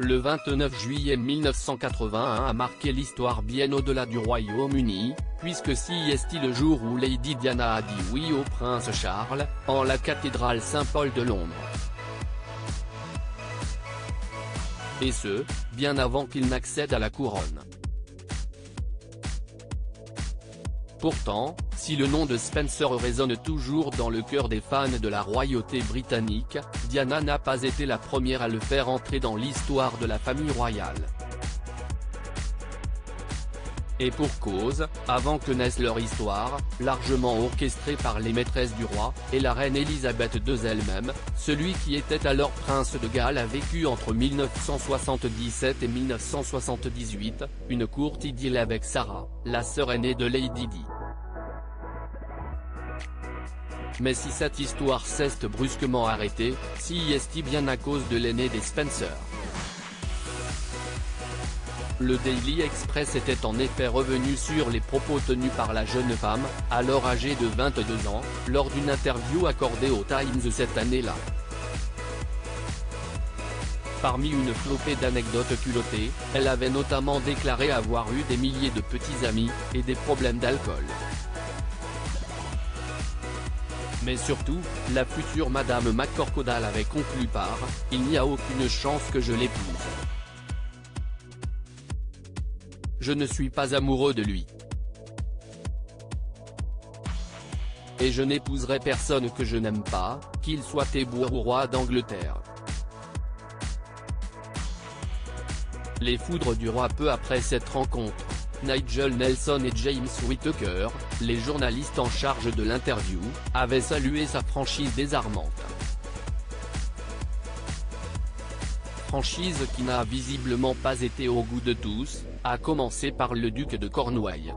Le 29 juillet 1981 a marqué l'histoire bien au-delà du Royaume-Uni, puisque c'y est le jour où Lady Diana a dit oui au prince Charles, en la cathédrale Saint-Paul de Londres. Et ce, bien avant qu'il n'accède à la couronne. Pourtant, si le nom de Spencer résonne toujours dans le cœur des fans de la royauté britannique, Diana n'a pas été la première à le faire entrer dans l'histoire de la famille royale. Et pour cause, avant que naisse leur histoire, largement orchestrée par les maîtresses du roi, et la reine Elisabeth II elle-même, celui qui était alors prince de Galles a vécu entre 1977 et 1978, une courte idylle avec Sarah, la sœur aînée de Lady Di. Mais si cette histoire s'est brusquement arrêtée, c'y est bien à cause de l'aîné des Spencer. Le Daily Express était en effet revenu sur les propos tenus par la jeune femme, alors âgée de 22 ans, lors d'une interview accordée au Times cette année-là. Parmi une flopée d'anecdotes culottées, elle avait notamment déclaré avoir eu des milliers de petits amis, et des problèmes d'alcool. Mais surtout, la future Madame McCorquodale avait conclu par « Il n'y a aucune chance que je l'épouse. Je ne suis pas amoureux de lui. Et je n'épouserai personne que je n'aime pas, qu'il soit époux ou roi d'Angleterre. » Les foudres du roi peu après cette rencontre. Nigel Nelson et James Whittaker, les journalistes en charge de l'interview, avaient salué sa franchise désarmante. Franchise qui n'a visiblement pas été au goût de tous, à commencer par le duc de Cornouailles.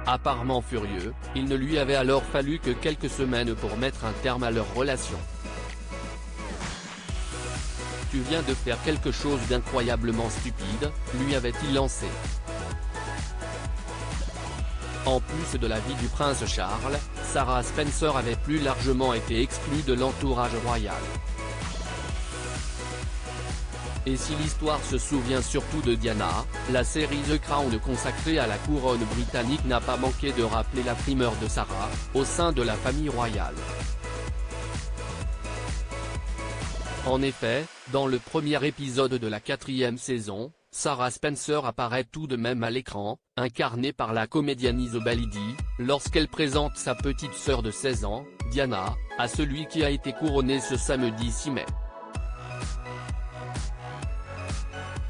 Apparemment furieux, il ne lui avait alors fallu que quelques semaines pour mettre un terme à leur relation. « Tu viens de faire quelque chose d'incroyablement stupide », lui avait-il lancé. En plus de la vie du prince Charles, Sarah Spencer avait plus largement été exclue de l'entourage royal. Et si l'histoire se souvient surtout de Diana, la série The Crown consacrée à la couronne britannique n'a pas manqué de rappeler la primeur de Sarah, au sein de la famille royale. En effet, dans le premier épisode de la 4e saison, Sarah Spencer apparaît tout de même à l'écran, incarnée par la comédienne Isobel Eddy, lorsqu'elle présente sa petite sœur de 16 ans, Diana, à celui qui a été couronné ce samedi 6 mai.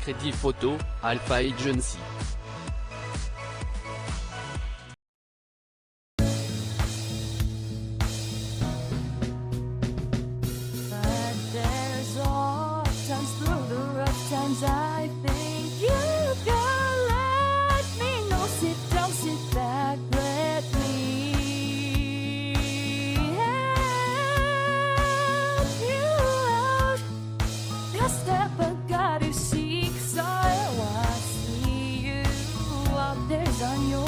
Crédit photo, Alpha Agency. I think you can let me know. Sit down, sit back, let me help you out. Just step back, got to seek, so I see you out there's on your